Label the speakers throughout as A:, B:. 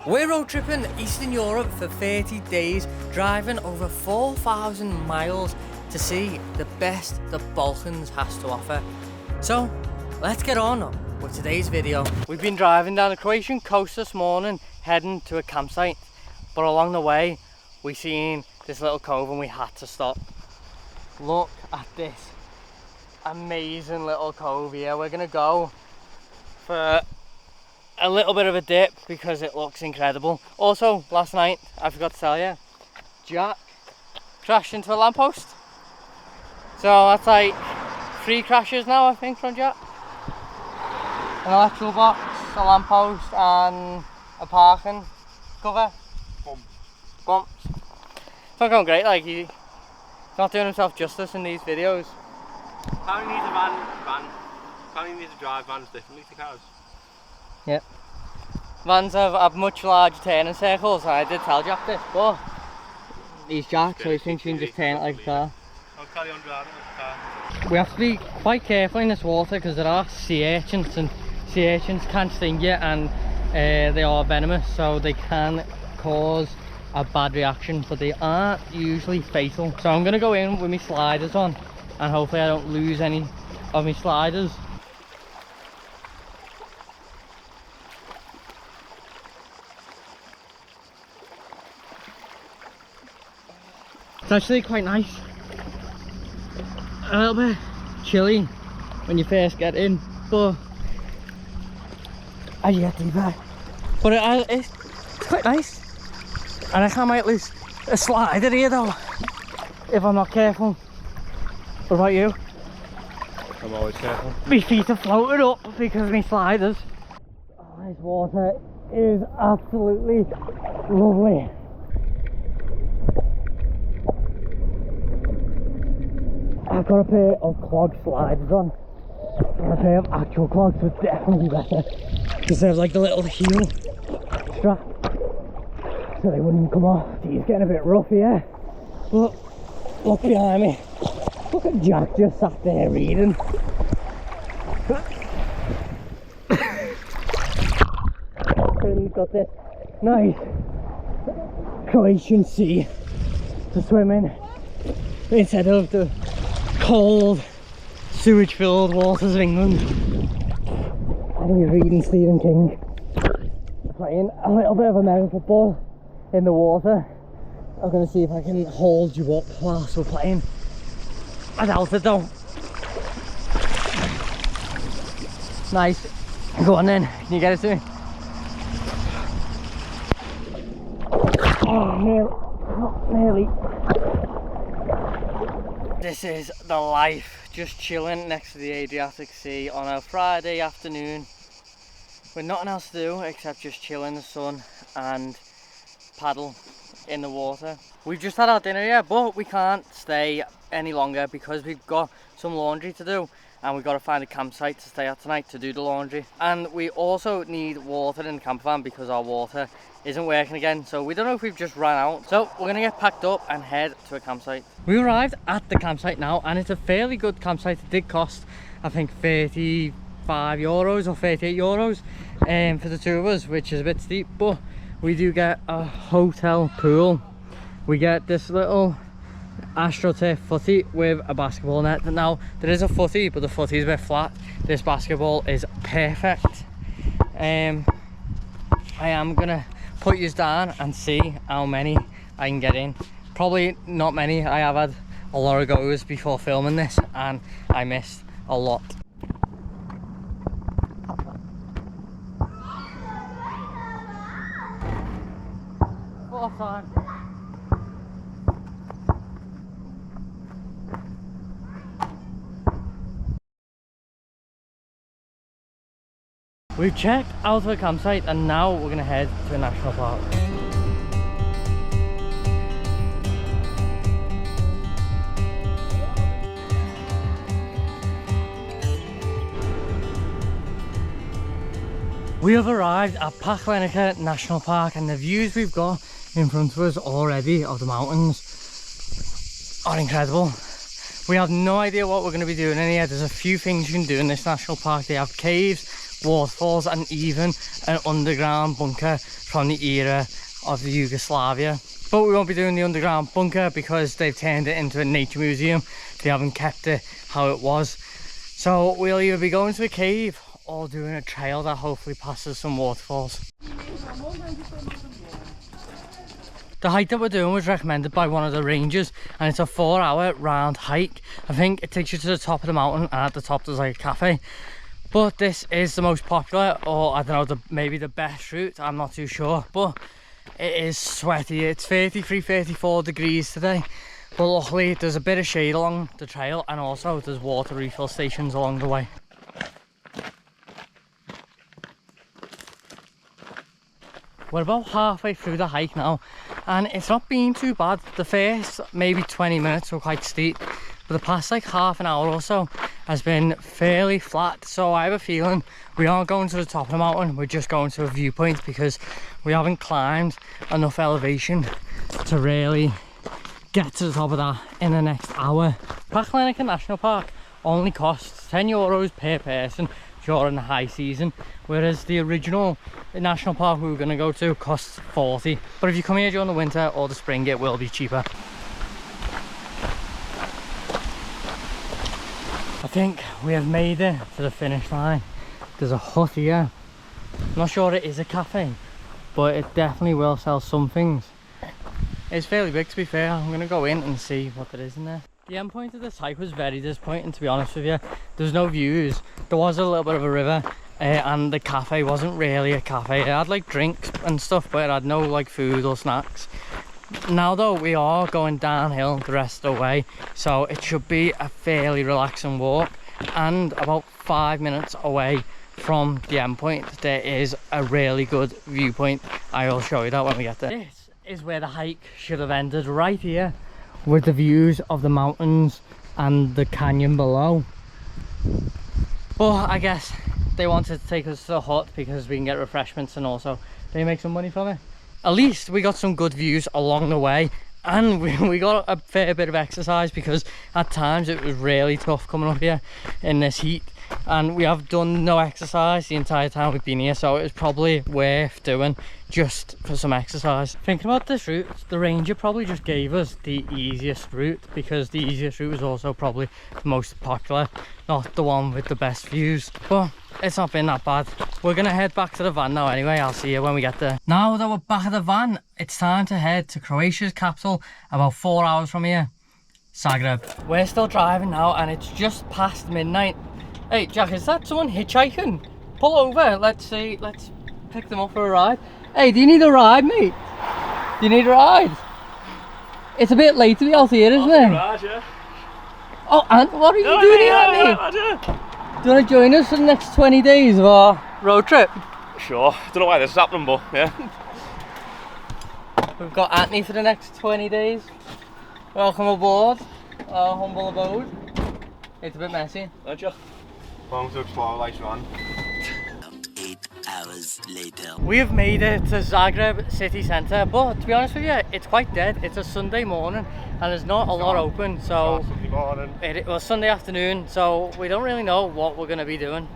A: We're road tripping Eastern Europe for 30 days, driving over 4,000 miles to see the best the Balkans has to offer. So let's get on with today's video. We've been driving down the Croatian coast this morning, heading to a campsite, but along the way we seen this little cove and we had to stop. Look at this amazing little cove here. We're gonna go for a little bit of a dip because it looks incredible. Also, last night, I forgot to tell you, Jack crashed into a lamppost. So that's like 3 crashes now, I think, from Jack. An electrical box, a lamppost, and a parking cover. Bumps. It's not going great, like he's not doing himself justice in these videos.
B: Apparently needs a van. Apparently needs to drive vans differently to cars.
A: Yep. Vans have much larger turning circles, and I did tell Jack this, but he's Jack, so he thinks you can just turn it like a car.
B: I'll carry on driving like a car.
A: We have to be quite careful in this water because there are sea urchins, and sea urchins can sting you, and they are venomous, so they can cause a bad reaction, but they aren't usually fatal. So I'm going to go in with my sliders on, and hopefully I don't lose any of my sliders. It's actually quite nice. A little bit chilly when you first get in, but as you get deeper. But it's quite nice. And I think I might lose a slider here though, if I'm not careful. What about you?
B: I'm always careful.
A: My feet are floating up because of my sliders. Oh, this water is absolutely lovely. I've got a pair of clog sliders on, and a pair of actual clogs would definitely be better because they have like the little heel strap so they wouldn't come off. It's getting a bit rough here, but look behind me. Look at Jack just sat there reading. And he's got this nice Croatian sea to swim in instead of the cold, sewage-filled waters of England. And he's reading Stephen King. Playing a little bit of American football in the water. I'm going to see if I can hold you up whilst we're playing. I doubt it though. Nice. Go on then. Can you get it to me? Oh, nearly. This is the life, just chilling next to the Adriatic Sea on a Friday afternoon with nothing else to do except just chill in the sun and paddle in the water. We've just had our dinner here, but we can't stay any longer because we've got some laundry to do, and we've got to find a campsite to stay at tonight to do the laundry. And we also need water in the camper van because our water isn't working again, so we don't know if we've just ran out. So we're gonna get packed up and head to a campsite. We arrived at the campsite now, and it's a fairly good campsite. It did cost, I think, 35 euros or 38 euros for the two of us, which is a bit steep, but we do get a hotel pool. We get this little AstroTurf footy with a basketball net. Now there is a footy, but the footy is a bit flat. This basketball is perfect. I am gonna put you down and see how many I can get in. Probably not many. I have had a lot of goes before filming this and I missed a lot. Fourth time. We've checked out of a campsite and now we're going to head to a national park. We have arrived at Paklenica National Park, and the views we've got in front of us already of the mountains are incredible. We have no idea what we're going to be doing in here. There's a few things you can do in this national park. They have caves waterfalls and even an underground bunker from the era of the Yugoslavia. But we won't be doing the underground bunker because they've turned it into a nature museum. They haven't kept it how it was. So we'll either be going to a cave or doing a trail that hopefully passes some waterfalls. The hike that we're doing was recommended by one of the rangers, and it's a 4-hour round hike. I think it takes you to the top of the mountain, and at the top there's like a cafe. But this is the most popular, or I don't know, maybe the best route, I'm not too sure. But it is sweaty. It's 33, 34 degrees today. But luckily there's a bit of shade along the trail, and also there's water refill stations along the way. We're about halfway through the hike now, and it's not been too bad. The first maybe 20 minutes were quite steep, but the past like half an hour or so has been fairly flat. So I have a feeling we aren't going to the top of the mountain, we're just going to a viewpoint because we haven't climbed enough elevation to really get to the top of that in the next hour. Paklenica National Park only costs €10 per person during the high season, whereas the original national park we were going to go to costs 40. But if you come here during the winter or the spring, it will be cheaper. I think we have made it to the finish line. There's a hut here. I'm not sure it is a cafe, but it definitely will sell some things. It's fairly big, to be fair. I'm going to go in and see what there is in there. The end point of this hike was very disappointing, to be honest with you. There's no views. There was a little bit of a river, and the cafe wasn't really a cafe. It had like drinks and stuff, but it had no like food or snacks. Now though, we are going downhill the rest of the way, so it should be a fairly relaxing walk. And about 5 minutes away from the end point, there is a really good viewpoint. I will show you that when we get there. This is where the hike should have ended, right here, with the views of the mountains and the canyon below. But I guess they wanted to take us to the hut because we can get refreshments and also they make some money from it. At least we got some good views along the way, and we got a fair bit of exercise because at times it was really tough coming up here in this heat, and we have done no exercise the entire time we've been here, so it was probably worth doing just for some exercise. Thinking about this route, the ranger probably just gave us the easiest route because the easiest route was also probably the most popular, not the one with the best views. But it's not been that bad. We're gonna head back to the van now anyway. I'll see you when we get there. Now that we're back at the van, it's time to head to Croatia's capital, about 4 hours from here, Zagreb. We're still driving now and it's just past midnight. Hey Jack, is that someone hitchhiking? Pull over, let's see, let's pick them up for a ride. Hey, do you need a ride, mate? Do you need a ride? It's a bit late to be out here, isn't it?
B: Ride, yeah.
A: Oh, and what are you doing here, mate? Do you want to join us for the next 20 days of our road trip?
B: Sure. Don't know why this is happening, but yeah.
A: We've got Anthony for the next 20 days. Welcome aboard our humble abode. It's a bit messy.
B: Don't you? Long to explore later on.
C: 8 hours later.
A: We have made it to Zagreb city centre, but to be honest with you, it's quite dead. It's a Sunday morning and there's not a lot open, so
B: Sunday morning.
A: it was Sunday afternoon, so we don't really know what we're going to be doing.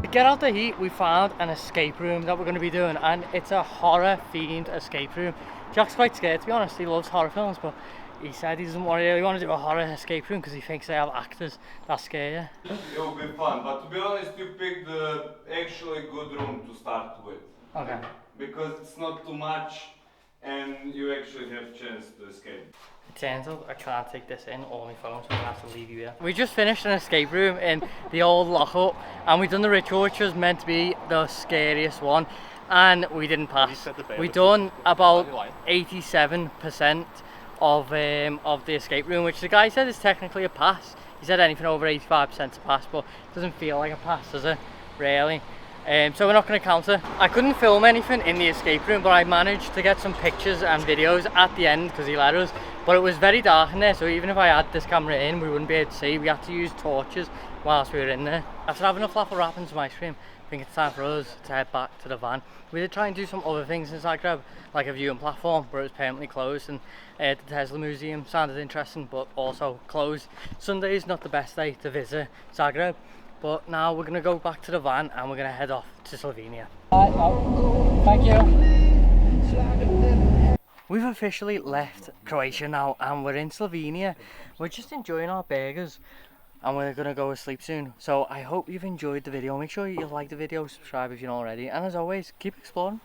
A: To get out the heat, we found an escape room that we're going to be doing, and it's a horror themed escape room. Jack's quite scared, to be honest. He loves horror films, but he said he doesn't really want to do a horror escape room because he thinks they have actors that scare you.
D: It will be fun, but to be honest, you picked the actually good room to start with.
A: Okay.
D: Because it's not too much and you actually have a chance to escape.
A: It turns out I can't take this in or my phone, so I'm gonna have to leave you here. We just finished an escape room in the old lockup, and we've done the ritual, which was meant to be the scariest one, and we didn't pass. We done about 87% of the escape room, which the guy said is technically a pass. He said anything over 85% to pass, but it doesn't feel like a pass, does it? Really. So we're not going to count it. I couldn't film anything in the escape room, but I managed to get some pictures and videos at the end because he let us. But it was very dark in there, so even if I had this camera in, we wouldn't be able to see. We had to use torches whilst we were in there. After having a flapper wrap and some ice cream, think it's time for us to head back to the van. We did try and do some other things in Zagreb, like a viewing platform, but it was permanently closed, and the Tesla Museum sounded interesting but also closed. Sunday is not the best day to visit Zagreb, but now we're going to go back to the van and we're going to head off to Slovenia. Thank you. We've officially left Croatia now and we're in Slovenia. We're just enjoying our burgers and we're gonna go to sleep soon. So I hope you've enjoyed the video. Make sure you like the video, subscribe if you're not already, and as always, keep exploring.